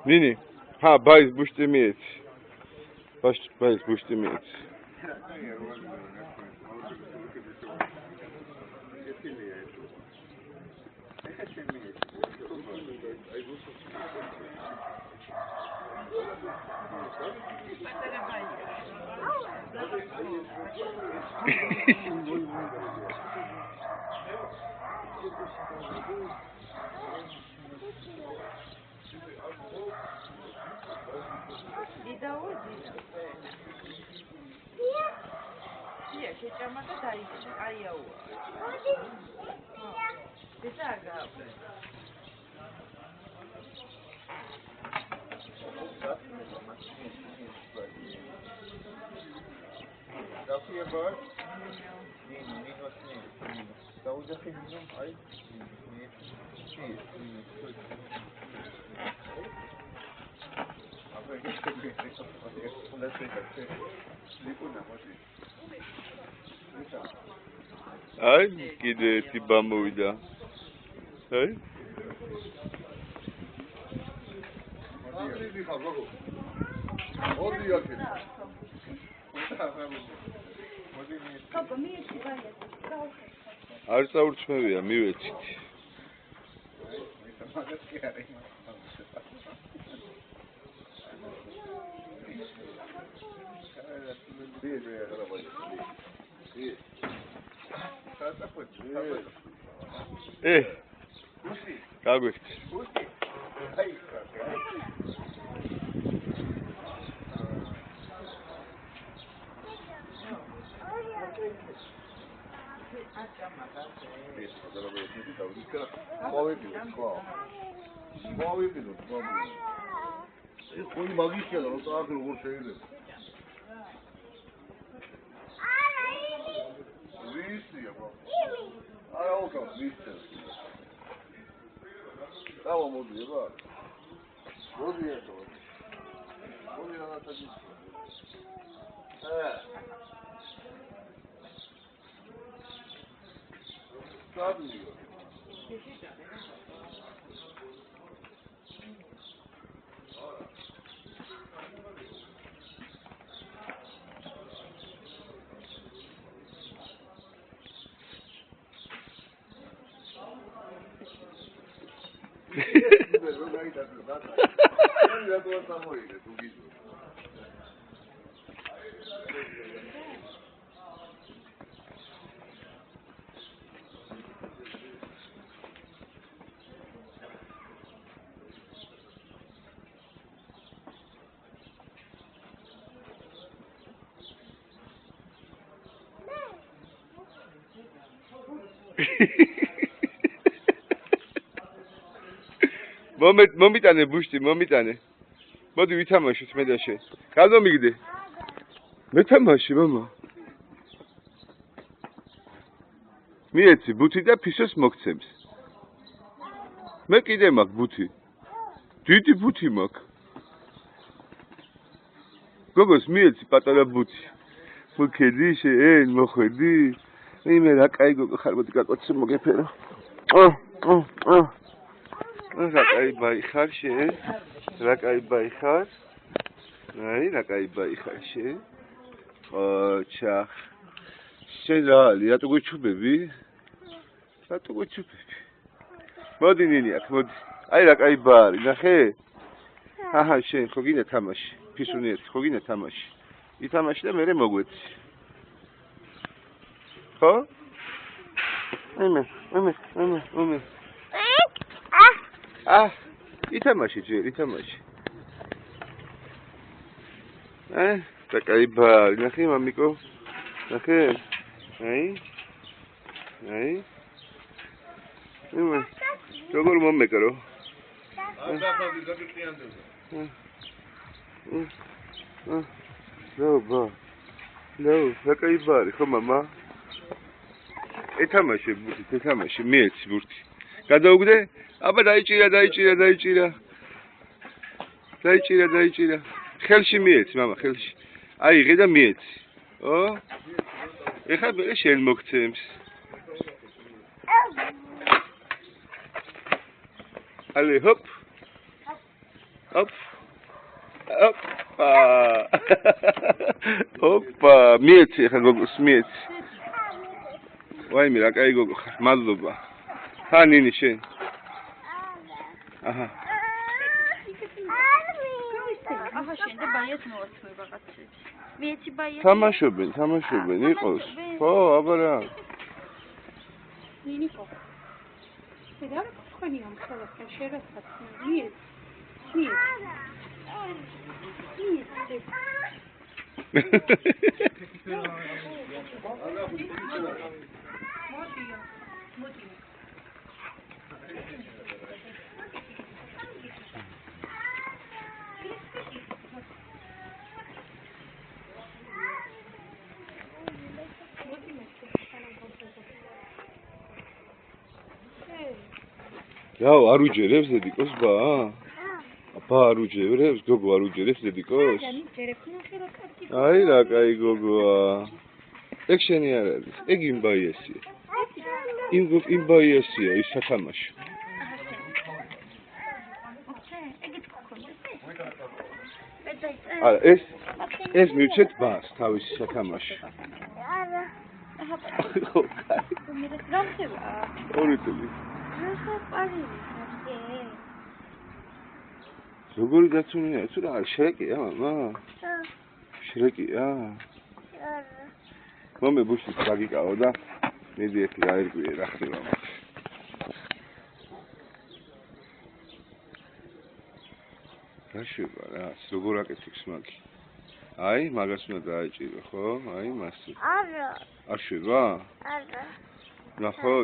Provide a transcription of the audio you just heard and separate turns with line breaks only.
Nini, ha, baiz buștimiet. Baiz buștimiet. Ay, gide tibamuvida. Ay. არ წაურჩმევია, მივეცით. გაგვიქთ.
કોઈ માગી છે તો આ લોકો છે ને Visi, bro. I also visi. That one will be right. What do you have to do? What do you have to do? Stop me.
მომიტანე ბუშტი, მომიტანე. მოდი ვითამაშოთ მე და შენ. გადმომიგდე. მეთამაში, მამა. მიეცი ბუთი და ფისოს მოგცემს. მე კიდე მაქვს ბუთი. დიდი ბუთი მაქვს. გოგოს მიეცი პატარა ბუთი. მოხედი შენ, მოხედი. მე რა კაი გოგო ხარ, მოდი გაკოცე მოგეფერო. Rakai bai xar შენ, rakai bai xar. აი, rakai bai xar შენ. ოჩა. შენ რა ალი, რატო გვიჩუბები? რატო გვიჩუბები? მოდი ნინი აქ, მოდი. აი rakai bari, ნახე? აჰა, შენ ხო გინდა თამაში? ფისუნი ერთი, ხო გინდა თამაში? ითამაში და მერე მოგვეცი. ხო? მე. ითამაში ჯერ, ითამაში. rakai bari, ნახე მამიკო? ნახე? აი. როგორ მომეკრო? Ба. რა кайბა არის ხო мама? ეთამაშე ბურთი, ეთამაშე, მიეცი ბურთი. გადაუგდე? აბა დაიჭირა. დაიჭირა. ხელში მიეცი мама, ხელში. აიღე და მიეცი. ო? ეხლა მე შენ მოგცემს. Ale hop. Hoppa, მიეცი ხა გოგოს მიეცი. ვაიმე რა კაი გოგო ხარ, მადლობა. ხა ნინი შენ. აჰა.
ახლა შენ და ბაიას მოვაცმე რაღაცებს. მიეცი ბაიას.
თამაშობენ, იყოს. ხო, აბა რა.
ნინი ხო. და თქვენი ამ ხელასთან შერასთან მიეცი.
Яу, არ უჯერებს დედიკოს ბა? აბა არ უჯერებს, გოგო არ უჯერებს დედიკოს? აი რა კაი გოგოა. ეგ შენი არ არის, ეგ იმ ბაიასია. იმ ბაიასია, ის სათამაშო. არა, ეს მივჩეთ ბას, თავისი სათამაშო. ორი წელი. როგორი დაცუნია, თუ რა არის შრეკია მამა? შრეკია? მომე ბუშის გაგიკავო და მიდი ერთი გაერკვიე რა ხდება. რა შევა რა, როგორ აკეთებს მაგი? აი, მაგას უნდა დააჭირო, ხო? აი, მასე. არა. არ შევა? არა. ნახო